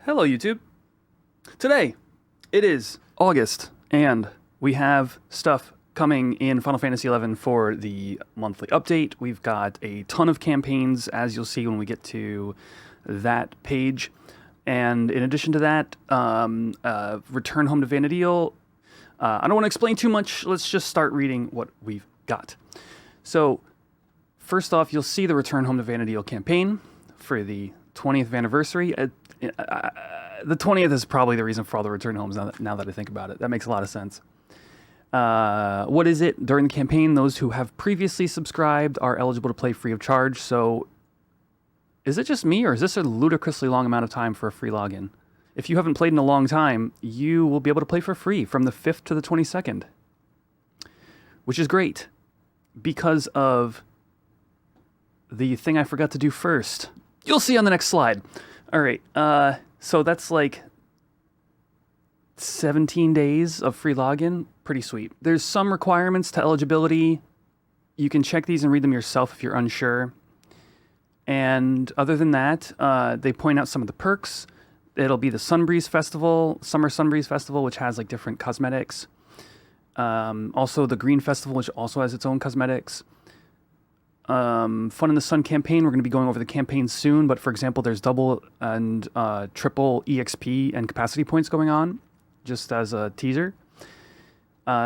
Hello, YouTube. Today, it is August, and we have stuff coming in Final Fantasy XI for the monthly update. We've got a ton of campaigns, as you'll see when we get to that page. And in addition to that, Return Home to Vana'diel. I don't want to explain too much. Let's just start reading what we've got. So, first off, you'll see the Return Home to Vana'diel campaign for the 20th anniversary. The 20th is probably the reason for all the return homes now that I think about it. That makes a lot of sense. What is it? During the campaign, those who have previously subscribed are eligible to play free of charge. So is it just me, or is this a ludicrously long amount of time for a free login? If you haven't played in a long time, you will be able to play for free from the 5th to the 22nd, which is great because of the thing I forgot to do first. You'll see on the next slide. All right, so that's like 17 days of free login. Pretty sweet. There's some requirements to eligibility. You can check these and read them yourself if you're unsure. And other than that, they point out some of the perks. It'll be the Sunbreeze Festival, Summer Sunbreeze Festival, which has like different cosmetics. Also the Green Festival, which also has its own cosmetics. Fun in the Sun campaign, we're going to be going over the campaign soon, but for example, there's double and triple EXP and capacity points going on, just as a teaser.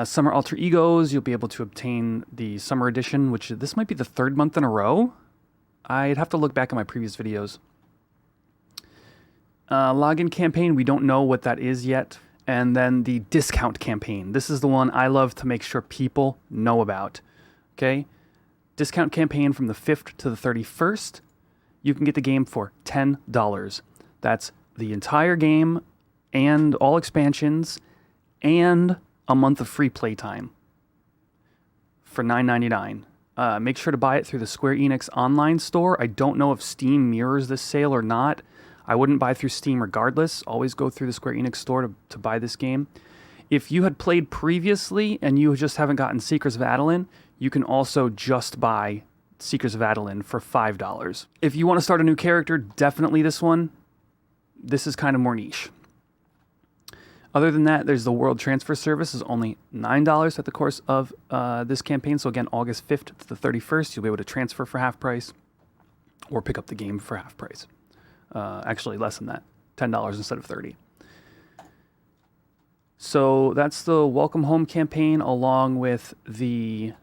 Summer Alter Egos, you'll be able to obtain the Summer Edition, which this might be the 3rd month in a row. I'd have to look back at my previous videos. Login campaign, we don't know what that is yet. And then the discount campaign. This is the one I love to make sure people know about. Okay? Discount campaign from the 5th to the 31st. You can get the game for $10. That's the entire game and all expansions and a month of free playtime for $9.99. Make sure to buy it through the Square Enix online store. I don't know if Steam mirrors this sale or not. I wouldn't buy through Steam regardless. Always go through the Square Enix store to buy this game. If you had played previously and you just haven't gotten Seekers of Adeline, you can also just buy Seekers of Adeline for $5. If you want to start a new character, definitely this one. This is kind of more niche. Other than that, there's the World Transfer Service. Is only $9 at the course of this campaign. So again, August 5th to the 31st, you'll be able to transfer for half price or pick up the game for half price. Actually, less than that, $10 instead of $30. So that's the Welcome Home campaign along with the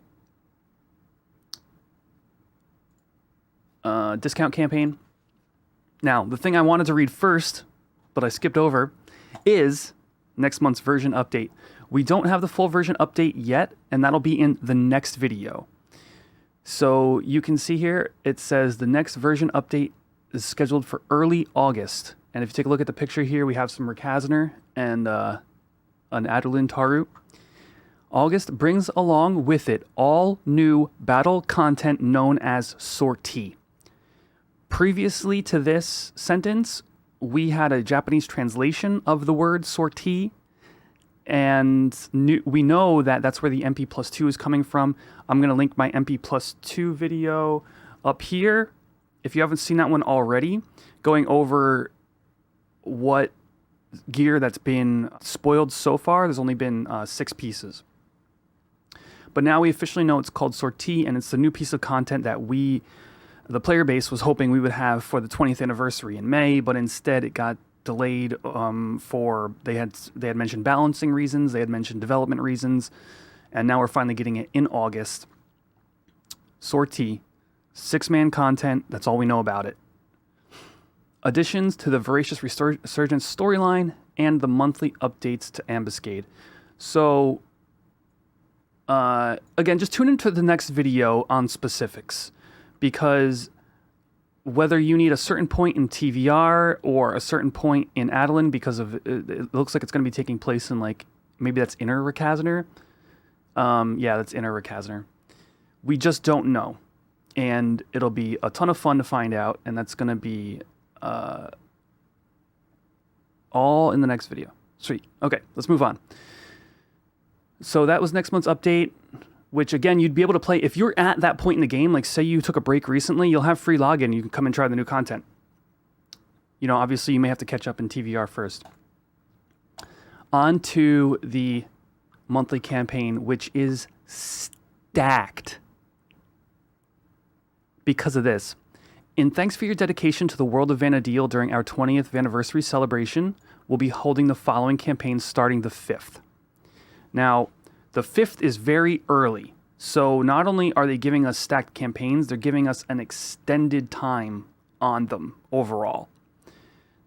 discount campaign. Now, the thing I wanted to read first, but I skipped over, is next month's version update. We don't have the full version update yet, and that'll be in the next video. So you can see here, it says the next version update is scheduled for early August. And if you take a look at the picture here, we have some Rakazner and an Adolin Taru. August brings along with it all new battle content known as sortie. Previously to this sentence, we had a Japanese translation of the word sortie, and we know that that's where the MP+2 is coming from. I'm going to link my MP+2 video up here. If you haven't seen that one already, going over what gear that's been spoiled so far, there's only been 6 pieces. But now we officially know it's called Sortie, and it's the new piece of content that the player base was hoping we would have for the 20th anniversary in May, but instead it got delayed they had mentioned balancing reasons, they had mentioned development reasons, and now we're finally getting it in August. Sortie, 6-man content, that's all we know about it. Additions to the Voracious Resurgence storyline and the monthly updates to Ambuscade. So, again, just tune into the next video on specifics, because whether you need a certain point in TVR or a certain point in Adeline, because of it looks like it's going to be taking place in, like, maybe that's Inner Rakazner. Yeah, that's Inner Rakazner. We just don't know. And it'll be a ton of fun to find out, and that's going to be all in the next video. Sweet. Okay, let's move on. So that was next month's update, which again, you'd be able to play. If you're at that point in the game, like say you took a break recently, you'll have free login. You can come and try the new content. you know, obviously you may have to catch up in TVR first. On to the monthly campaign, which is stacked because of this. In thanks for your dedication to the world of Vana'diel during our 20th anniversary celebration, we'll be holding the following campaigns starting the 5th. Now, the 5th is very early, so not only are they giving us stacked campaigns, they're giving us an extended time on them overall.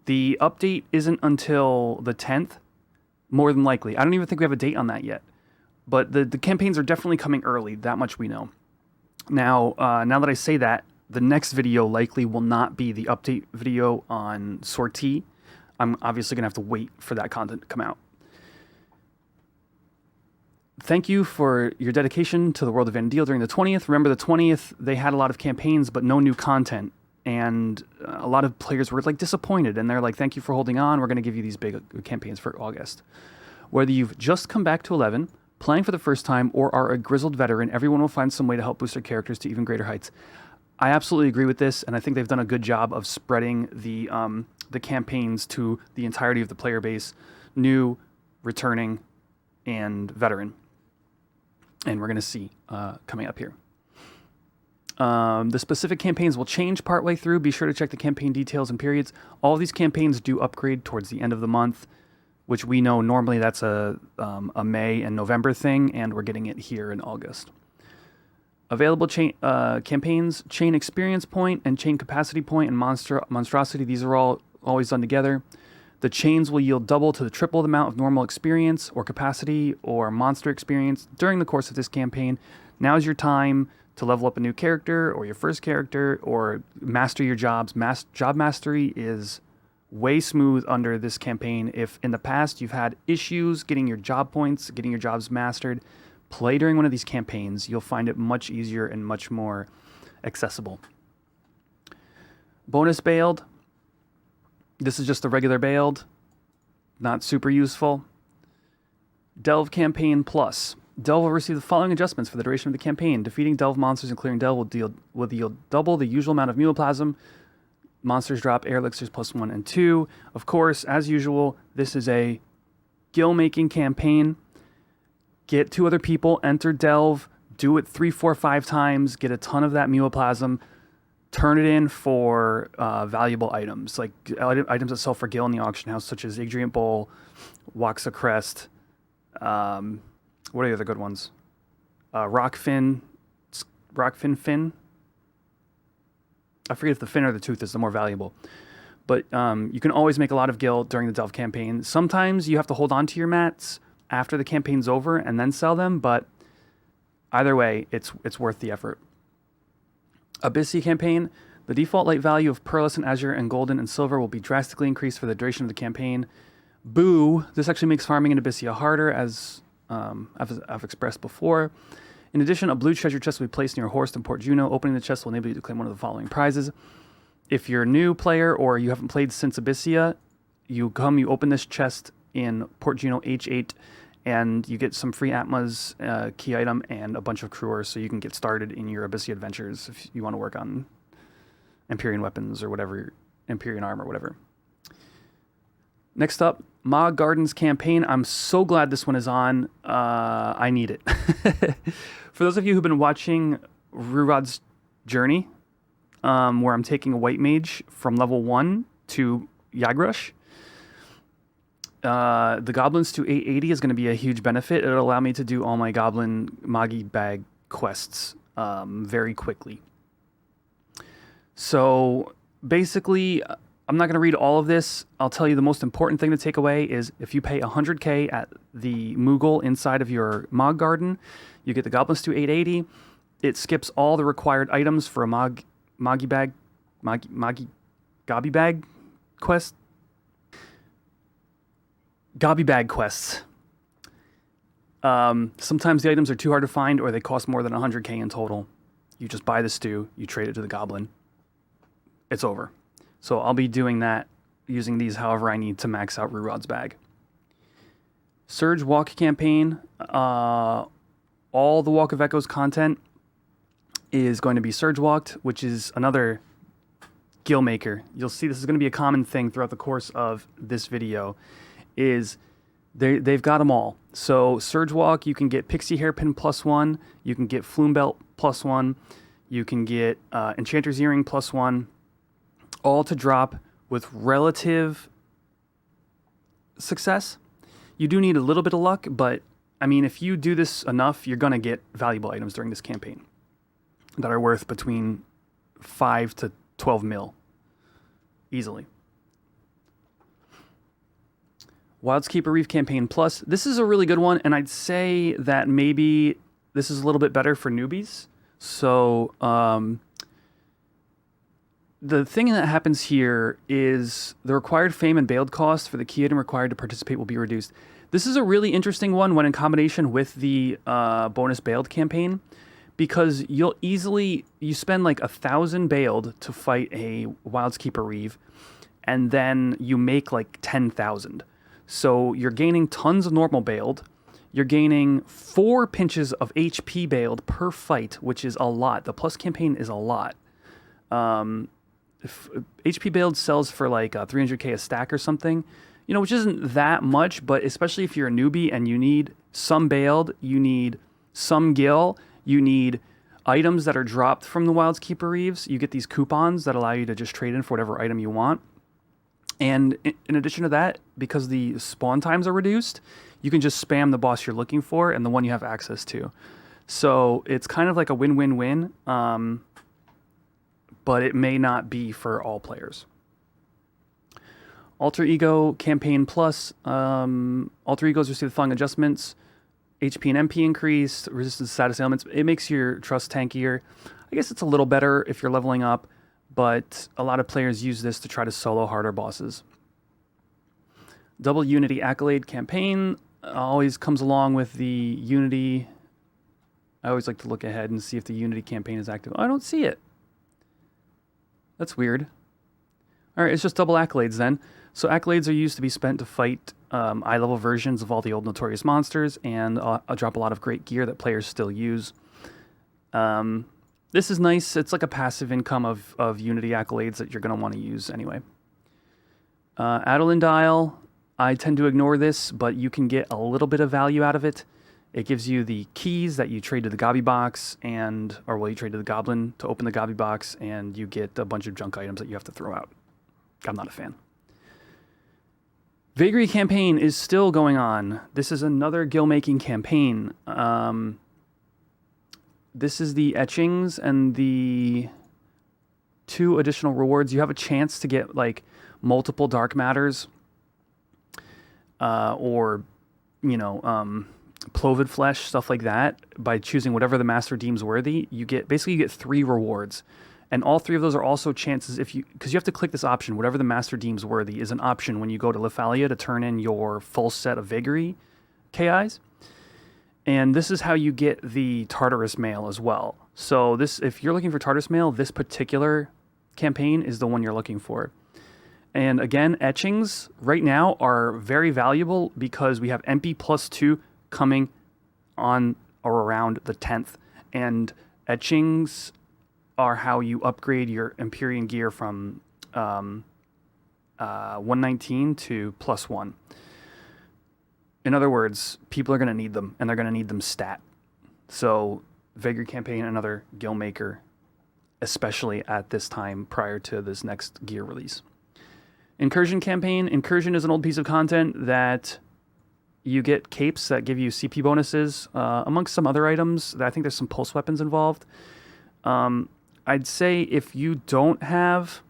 The update isn't until the 10th, more than likely. I don't even think we have a date on that yet. But the campaigns are definitely coming early, that much we know. Now, now that I say that, the next video likely will not be the update video on Sortie. I'm obviously going to have to wait for that content to come out. Thank you for your dedication to the world of Vana'diel during the 20th. Remember, the 20th, they had a lot of campaigns, but no new content. And a lot of players were like disappointed. And they're like, thank you for holding on. We're going to give you these big campaigns for August. Whether you've just come back to 11, playing for the first time, or are a grizzled veteran, everyone will find some way to help boost their characters to even greater heights. I absolutely agree with this, and I think they've done a good job of spreading the campaigns to the entirety of the player base, new, returning, and veteran. And we're going to see coming up here. The specific campaigns will change partway through. Be sure to check the campaign details and periods. All of these campaigns do upgrade towards the end of the month, which we know normally that's a May and November thing, and we're getting it here in August. Available campaigns, chain experience point and chain capacity point and monstrosity. These are all always done together. The chains will yield double to the triple the amount of normal experience or capacity or monster experience during the course of this campaign. Now is your time to level up a new character or your first character or master your jobs. Job mastery is way smooth under this campaign. If in the past you've had issues getting your job points, getting your jobs mastered, play during one of these campaigns. You'll find it much easier and much more accessible. Bonus bailed. This is just the regular bailed. Not super useful. Delve campaign plus. Delve will receive the following adjustments for the duration of the campaign. Defeating Delve monsters and clearing Delve will yield double the usual amount of Muoplasm. Monsters drop air elixirs +1 and 2. Of course, as usual, this is a guild-making campaign. Get 2 other people, enter Delve, do it 3, 4, 5 times, get a ton of that Muoplasm, turn it in for valuable items, like items that sell for gil in the auction house, such as Igriant Bowl, Waxa Crest, what are the other good ones? Rockfin fin. I forget if the fin or the tooth is the more valuable. But you can always make a lot of gil during the Delve campaign. Sometimes you have to hold on to your mats after the campaign's over and then sell them, but either way, it's worth the effort. Abyssia campaign. The default light value of pearlescent, azure, and golden and silver will be drastically increased for the duration of the campaign. Boo! This actually makes farming in Abyssia harder, as I've expressed before. In addition, a blue treasure chest will be placed near Horst and Port Juno. Opening the chest will enable you to claim one of the following prizes. If you're a new player or you haven't played since Abyssia, you open this chest in Port Juno H8, and you get some free Atma's key item and a bunch of crewers, so you can get started in your Abyssia adventures if you want to work on Empyrean weapons or whatever, Empyrean armor, whatever. Next up, Mog Gardens campaign. I'm so glad this one is on. I need it. For those of you who've been watching Rurod's journey, where I'm taking a white mage from level 1 to Yagrush, the goblins to 880 is going to be a huge benefit. It'll allow me to do all my goblin Magi bag quests very quickly. So basically, I'm not going to read all of this. I'll tell you the most important thing to take away is if you pay 100k at the Moogle inside of your Mog Garden, you get the goblins to 880. It skips all the required items for a Magi bag quest. Gobby bag quests. Sometimes the items are too hard to find or they cost more than 100k in total. You just buy the stew, you trade it to the goblin. It's over. So I'll be doing that, using these however I need to max out Rurod's bag. Surge Walk campaign. All the Walk of Echoes content is going to be Surge Walked, which is another Gillmaker. You'll see this is going to be a common thing throughout the course of this video, is they've got them all. So Surge Walk, you can get Pixie Hairpin +1, you can get Flume Belt +1, you can get Enchanter's Earring +1, all to drop with relative success. You do need a little bit of luck, but I mean, if you do this enough, you're going to get valuable items during this campaign that are worth between 5 to 12 mil easily. Wildskeeper Reef Campaign Plus. This is a really good one, and I'd say that maybe this is a little bit better for newbies. So the thing that happens here is the required fame and bailed cost for the key item required to participate will be reduced. This is a really interesting one when in combination with the bonus bailed campaign, because you spend like 1,000 bailed to fight a Wildskeeper Reeve, and then you make like 10,000. So you're gaining tons of normal bailed. You're gaining 4 pinches of HP bailed per fight, which is a lot. The plus campaign is a lot. If HP bailed sells for like 300k a stack or something, which isn't that much, but especially if you're a newbie and you need some bailed, you need some gil, you need items that are dropped from the Wildskeeper Reeves. You get these coupons that allow you to just trade in for whatever item you want. And in addition to that, because the spawn times are reduced, you can just spam the boss you're looking for and the one you have access to. So it's kind of like a win-win-win, but it may not be for all players. Alter Ego Campaign Plus. Alter Egos receive the following adjustments. HP and MP increase, resistance to status ailments. It makes your trust tankier. I guess it's a little better if you're leveling up, but a lot of players use this to try to solo harder bosses. Double Unity Accolade Campaign always comes along with the Unity. I always like to look ahead and see if the Unity campaign is active. Oh, I don't see it. That's weird. All right, it's just double accolades then. So accolades are used to be spent to fight eye-level versions of all the old notorious monsters, and I'll drop a lot of great gear that players still use. This is nice. It's like a passive income of Unity accolades that you're going to want to use anyway. Adolin Dial, I tend to ignore this, but you can get a little bit of value out of it. It gives you the keys that you trade to the Gobby box, you trade to the Goblin to open the Gobby box, and you get a bunch of junk items that you have to throw out. I'm not a fan. Vagary campaign is still going on. This is another gil-making campaign. This is the etchings and the 2 additional rewards. You have a chance to get like multiple dark matters, or plovid flesh, stuff like that, by choosing whatever the master deems worthy. You get 3 rewards. And all 3 of those are also chances because you have to click this option, whatever the master deems worthy is an option when you go to Lethalia to turn in your full set of Vagary KIs. And this is how you get the Tartarus mail as well. So if you're looking for Tartarus mail, this particular campaign is the one you're looking for. And again, etchings right now are very valuable because we have MP +2 coming on or around the 10th. And etchings are how you upgrade your Empyrean gear from 119 to +1. In other words, people are going to need them, and they're going to need them stat. So Vagary campaign, another gil maker, especially at this time prior to this next gear release. Incursion campaign. Incursion is an old piece of content that you get capes that give you CP bonuses, amongst some other items. I think there's some pulse weapons involved. I'd say if you don't have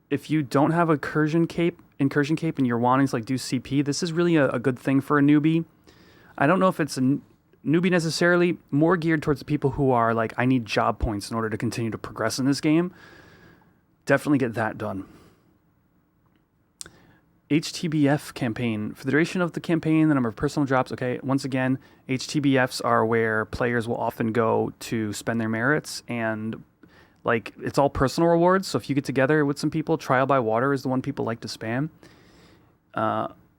incursion cape and you're wanting to do CP, this is really a good thing for a newbie. I don't know if it's a newbie necessarily, more geared towards the people who are like, I need job points in order to continue to progress in this game. Definitely get that done. HTBF campaign. For the duration of the campaign, the number of personal drops. Okay, once again, HTBFs are where players will often go to spend their merits, and it's all personal rewards. So if you get together with some people, Trial by Water is the one people like to spam.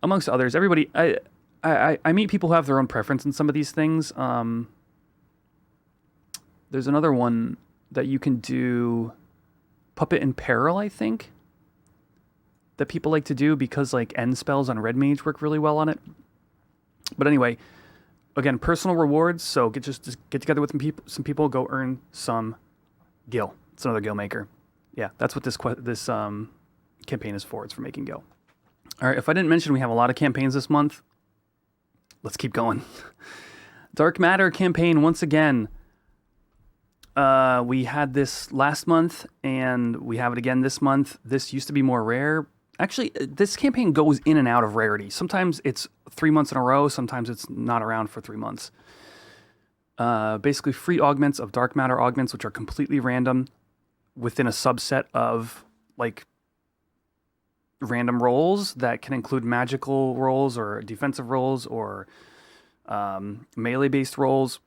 Amongst others, everybody, I meet people who have their own preference in some of these things. There's another one that you can do. Puppet in Peril, I think, that people like to do because like end spells on Red Mage work really well on it. But anyway, again, personal rewards. So just get together with some people, go earn some gil. It's another gil maker. Yeah, that's what this campaign is for. It's for making gil. All right, if I didn't mention, we have a lot of campaigns this month. Let's keep going. Dark Matter campaign once again. We had this last month, and we have it again this month. This used to be more rare. Actually, this campaign goes in and out of rarity. Sometimes it's 3 months in a row. Sometimes it's not around for 3 months. Basically, free augments of Dark Matter augments, which are completely random within a subset of like random rolls that can include magical rolls or defensive rolls or melee-based rolls.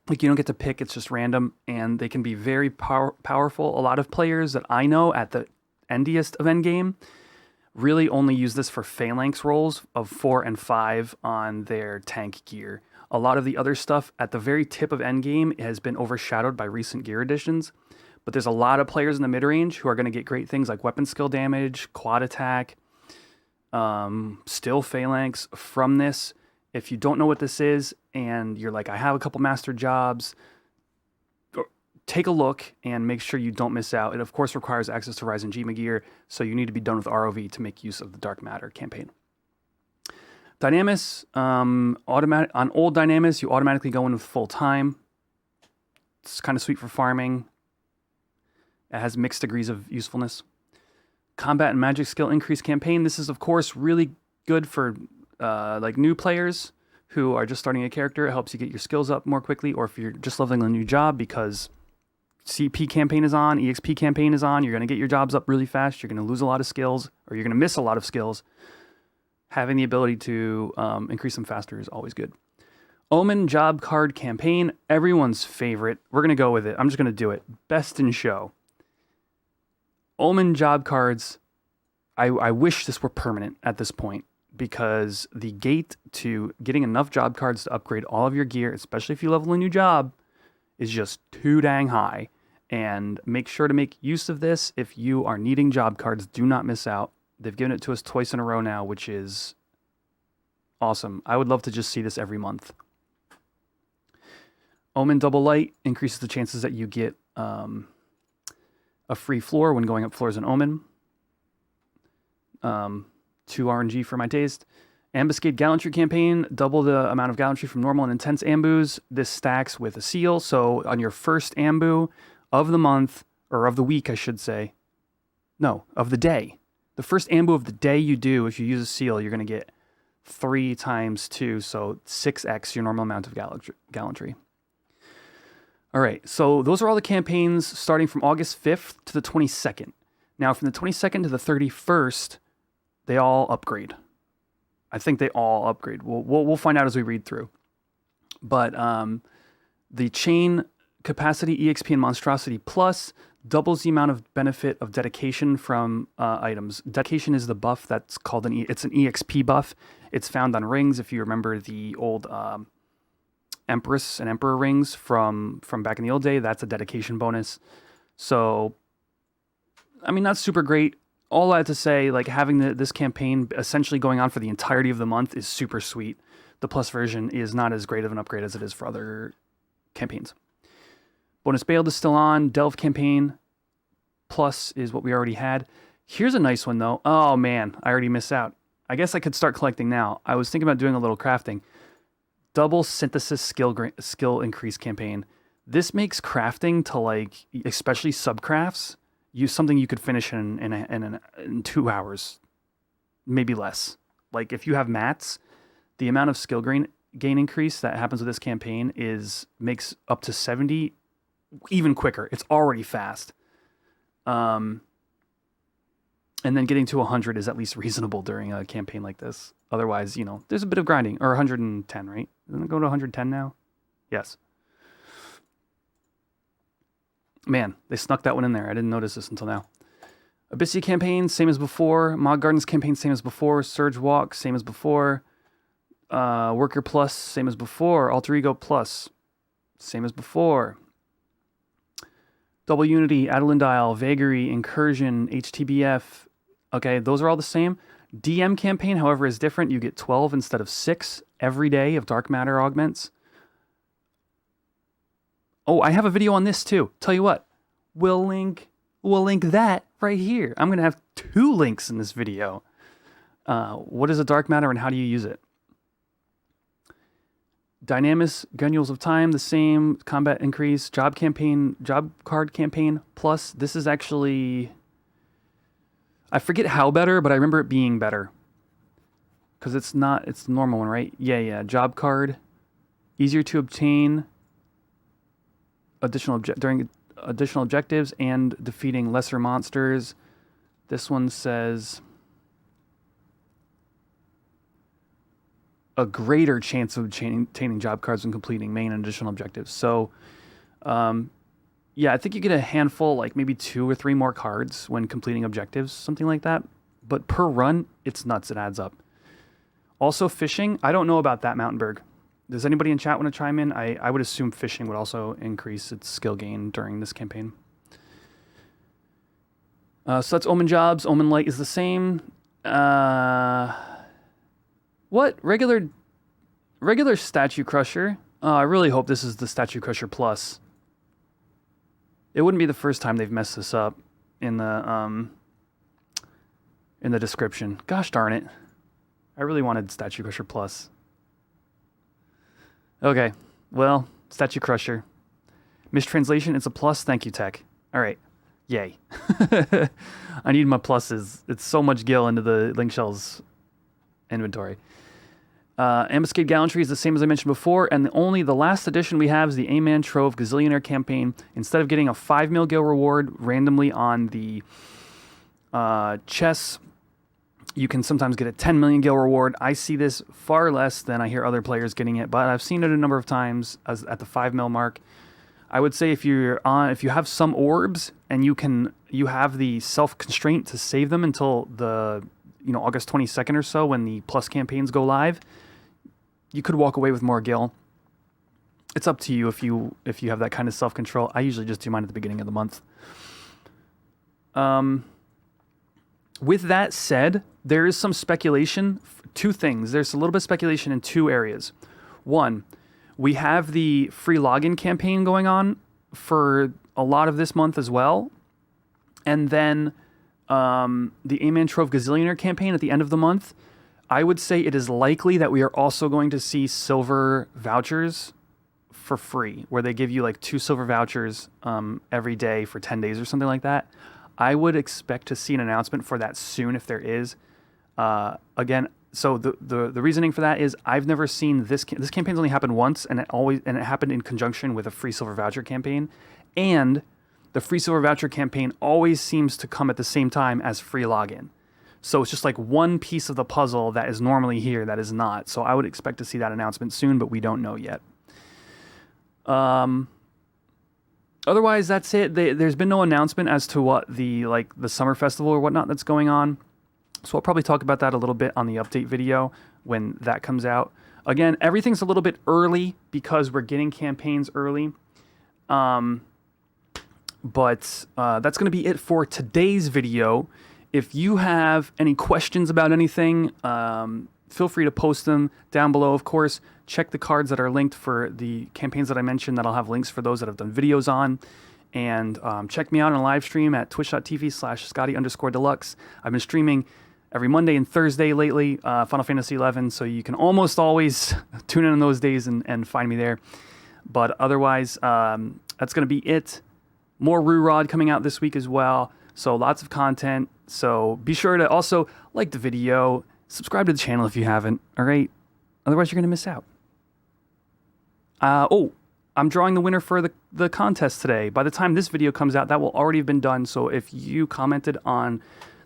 Like, you don't get to pick, it's just random, and they can be very powerful. A lot of players that I know at the endiest of endgame really only use this for phalanx rolls of 4 and 5 on their tank gear. A lot of the other stuff at the very tip of endgame has been overshadowed by recent gear additions, but there's a lot of players in the mid-range who are going to get great things like weapon skill damage, quad attack, still phalanx from this. If you don't know what this is and you're like, I have a couple master jobs, take a look and make sure you don't miss out. It, of course, requires access to Rise and Gema gear, so you need to be done with ROV to make use of the Dark Matter campaign. Dynamis, on old Dynamis, you automatically go in with full time. It's kind of sweet for farming. It has mixed degrees of usefulness. Combat and magic skill increase campaign. This is, of course, really good for like new players who are just starting a character. It helps you get your skills up more quickly, or if you're just leveling a new job because CP campaign is on, EXP campaign is on, you're going to get your jobs up really fast, you're going to lose a lot of skills, or you're going to miss a lot of skills. Having the ability to increase them faster is always good. Omen job card campaign, everyone's favorite. We're going to go with it. I'm just going to do it. Best in show. Omen job cards, I wish this were permanent at this point, because the gate to getting enough job cards to upgrade all of your gear, especially if you level a new job, is just too dang high. And make sure to make use of this if you are needing job cards. Do not miss out. They've given it to us twice in a row now, which is awesome. I would love to just see this every month. Omen Double Light increases the chances that you get a free floor when going up floors in Omen. 2 RNG for my taste. Ambuscade Gallantry campaign, double the amount of gallantry from normal and intense ambush. This stacks with a seal, so on your first ambu of the month, or of the week, I should say. No, of the day. The first ambu of the day you do, if you use a seal, you're going to get 3 times 2, so 6x your normal amount of gallantry. All right, so those are all the campaigns starting from August 5th to the 22nd. Now, from the 22nd to the 31st, they all upgrade. I think they all upgrade. We'll find out as we read through. But the Chain Capacity EXP and Monstrosity Plus doubles the amount of benefit of dedication from items. Dedication is the buff that's called it's an EXP buff. It's found on rings. If you remember the old Empress and Emperor rings from back in the old day, that's a dedication bonus. So, I mean, that's super great. All I had to say, like, having this campaign essentially going on for the entirety of the month is super sweet. The Plus version is not as great of an upgrade as it is for other campaigns. Bonus Baled is still on. Delve campaign Plus is what we already had. Here's a nice one, though. Oh, man, I already missed out. I guess I could start collecting now. I was thinking about doing a little crafting. Double Synthesis skill increase campaign. This makes crafting to, like, especially subcrafts, something you could finish in 2 hours, maybe less. Like, if you have mats, the amount of skill gain increase that happens with this campaign makes up to 70 even quicker. It's already fast. And then getting to 100 is at least reasonable during a campaign like this. Otherwise, there's a bit of grinding. Or 110, right? Doesn't it go to 110 now? Yes. Man, they snuck that one in there. I didn't notice this until now. Abyssia campaign, same as before. Mod Gardens campaign, same as before. Surge Walk, same as before. Worker Plus, same as before. Alter Ego Plus, same as before. Double Unity, Vana'diel, Vagary, Incursion, HTBF. Okay, those are all the same. DM campaign, however, is different. You get 12 instead of 6 every day of dark matter augments. Oh, I have a video on this too. Tell you what, we'll link that right here. I'm gonna have 2 links in this video. What is a dark matter and how do you use it? Dynamis, Granules of Time, the same. Combat increase, job card campaign plus. This is actually, I forget how better, but I remember it being better. Because it's not, it's the normal one, right? Yeah. Job card, easier to obtain, during additional objectives and defeating lesser monsters. This one says a greater chance of obtaining job cards when completing main and additional objectives. So, yeah, I think you get a handful, like maybe 2 or 3 more cards when completing objectives, something like that. But per run, it's nuts. It adds up. Also, fishing. I don't know about that, Mountainberg. Does anybody in chat want to chime in? I would assume fishing would also increase its skill gain during this campaign. So that's Omen Jobs. Omen Light is the same. What? Regular Statue Crusher? I really hope this is the Statue Crusher Plus. It wouldn't be the first time they've messed this up in the description. Gosh darn it. I really wanted Statue Crusher Plus. Okay, well, Statue Crusher. Mistranslation, it's a plus. Thank you, Tech. All right. Yay. I need my pluses. It's so much gil into the Link Shells inventory. Ambuscade Gallantry is the same as I mentioned before, and the last addition we have is the A-Man Trove Gazillionaire campaign. Instead of getting a 5 mil gil reward randomly on the chess, you can sometimes get a 10 million gil reward. I see this far less than I hear other players getting it, but I've seen it a number of times at the 5 mil mark. I would say if you have some orbs and you have the self-constraint to save them until the August 22nd or so when the plus campaigns go live, you could walk away with more gil. It's up to you if you have that kind of self-control. I usually just do mine at the beginning of the month. With that said, there is some speculation. 2 things. There's a little bit of speculation in 2 areas. 1, we have the free login campaign going on for a lot of this month as well. And then the A-Man Trove Gazillionaire campaign at the end of the month. I would say it is likely that we are also going to see silver vouchers for free, where they give you like 2 silver vouchers every day for 10 days or something like that. I would expect to see an announcement for that soon if there is. Again, so the reasoning for that is I've never seen this campaign's only happened once, and it happened in conjunction with a free silver voucher campaign, and the free silver voucher campaign always seems to come at the same time as free login. So it's just like one piece of the puzzle that is normally here that is not. So I would expect to see that announcement soon, but we don't know yet. Otherwise, that's it. There's been no announcement as to what the summer festival or whatnot that's going on. So I'll probably talk about that a little bit on the update video when that comes out. Again, everything's a little bit early because we're getting campaigns early. But that's going to be it for today's video. If you have any questions about anything, feel free to post them down below. Of course, check the cards that are linked for the campaigns that I mentioned, that I'll have links for those that I've done videos on. And check me out on a live stream at twitch.tv/Scotty_Deluxe. I've been streaming every Monday and Thursday lately, Final Fantasy XI, so you can almost always tune in on those days and find me there. But otherwise, that's going to be it. More Rurod coming out this week as well. So lots of content. So be sure to also like the video, subscribe to the channel if you haven't, all right? Otherwise, you're going to miss out. I'm drawing the winner for the contest today. By the time this video comes out, that will already have been done. So if you commented on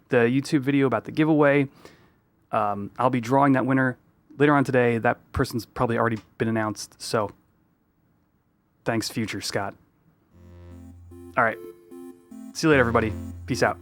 the YouTube video about the giveaway, I'll be drawing that winner later on today. That person's probably already been announced. So thanks, future Scott. All right. See you later, everybody. Peace out.